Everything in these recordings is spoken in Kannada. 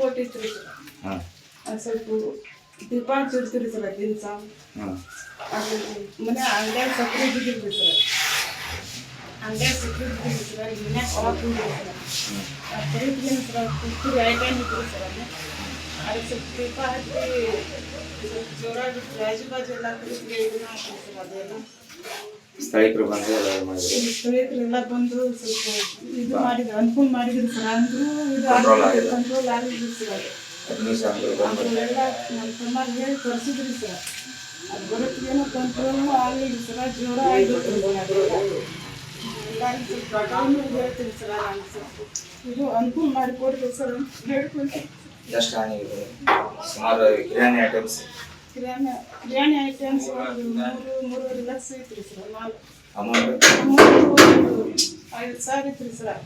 ಕೊಟ್ಟಿತ್ತು ಸರ್. ಅದು ಸ್ವಲ್ಪ ದೀಪ ಹಚ್ಚಿರ್ತೀರಿ ಸರ್ ದಿವಸ. ಅದು ಮನೆ ಅಂಗಡಿಯಾಗ ಸಕ್ಕರೆ ಬಿದ್ದಿರ್ತೀವಿ ಸರ್. ಅಂಗಡಿಯಾಗ ಸಕ್ಕರೆ ಬಿದ್ದಿರ್ತೀವಿ ಸರ್. ಈಗ ಮನ್ಯಾಗ ಕಬಾಬ್ ಬಿದ್ದಿರ್ತೀವಿ ಸರ್. ಅದು ಬರೀತೀನಿ ಸರ್. ಕುರ್ಕುರಿ ಐಟೈನ್ ಇದ್ರಿ ಸರ್. ಅದಕ್ಕೆ ಸ್ವಲ್ಪ ದೀಪ ಹಚ್ಚಿ ಸ್ವಲ್ಪ ಜೋರಾಗಿ ರಾಜು ಬಾಜು ಎಲ್ಲ ಕುರಿತಿಗೆ ಇದನ್ನ ಹಾಕ್ತೀವಿ ಸರ್. ಅದೆಲ್ಲ ಸ್ಥಳೀಕರು ಬಂದು ಸ್ಥಳೀಕರೆಲ್ಲ ಬಂದು ಸ್ವಲ್ಪ ಇದು ಮಾಡಿದ್ರು, ಅನುಕೂಲ ಮಾಡಿದ್ರು ಸರ್. ಅಂದರೂ ಇದು ಕಂಟ್ರೋಲ್ ಆಗಿದ್ರು ಸರ್. ಅದನ್ನೆಲ್ಲ ನಮ್ಮ ತಮ್ಮ ಹೇಳಿ ತೋರಿಸಿದ್ರಿ ಸರ್. ಅದು ಬರೋಕ್ಕೇನೋ ಕಂಟ್ರೋಲ್ ಆಗಲಿಲ್ಲ ಸರ್. ಜ್ವರ ಆಗಿತ್ತು ಎಲ್ಲರಿಗೂ ಸ್ವಲ್ಪ ದೊಡ್ಡವನು ಹೇಳ್ತೀನಿ ಸರ್. ನಾನು ಸ್ವಲ್ಪ ಇದು ಅನುಕೂಲ ಮಾಡಿಕೊಡ್ರಿ ಸರ್ ಅಂತ ಹೇಳ್ಕೊಂತೀನಿ. ಎಷ್ಟು ಹಾನಿಗಳು ಸುಮಾರು ಕಿರಾಣಿ ಐಟಮ್ಸ್ ಕಿರಾಣಿ ಐಟಮ್ಸ್ ಒಂದು 3.5 ಲಕ್ಷ ಐತ್ರಿ ಸರ್. ಅಮೌಂಟ್ 5,000 ಐತ್ರಿ ಸರ್.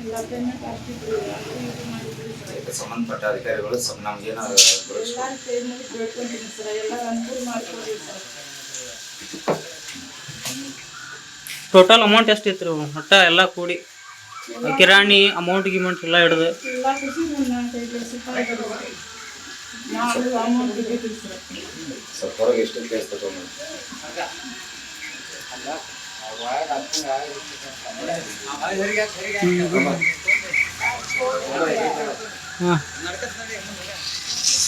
ಎಲ್ಲ ಪೇಮೆಂಟ್ ಆಗ್ತಿದ್ರಿ ಅದು ಇದು ಮಾಡಿದ್ರಿ ಸರ್. ಇದಕ್ಕೆ ಸಂಬಂಧಪಟ್ಟ ಅಧಿಕಾರಿಗಳು ನಮ್ಗೇನಾದ್ರು ಎಲ್ಲರೂ ಕೈ ಮುಗಿ ಬೇಡ್ಕೊಂತೀನಿ ಸರ್. ಎಲ್ಲರೂ ಅನುಕೂಲ ಮಾಡಿಕೊಡ್ರಿ ಸರ್. ಟೋಟಲ್ ಅಮೌಂಟ್ ಎಷ್ಟು ಇತ್ತು ರೀ ಒಟ್ಟು ಎಲ್ಲ ಕೂಡಿ? ಕಿರಾಣಿ ಅಮೌಂಟ್ ಗಿಮೌಂಟ್ ಎಲ್ಲ ಹಿಡಿದು ಎಲ್ಲ ಖುಷಿ ಒಂದು 4-5 ಲಕ್ಷ ರೂಪಾಯಿ ನಾವು ಅಮೌಂಟ್ ಇದ್ದೀವಿ ಸರ್. ಸ್ವಲ್ಪ ಹೊರಗೆ ಎಷ್ಟು ಕೇಸ್ ತಗೊಂಡು ಹಾಂ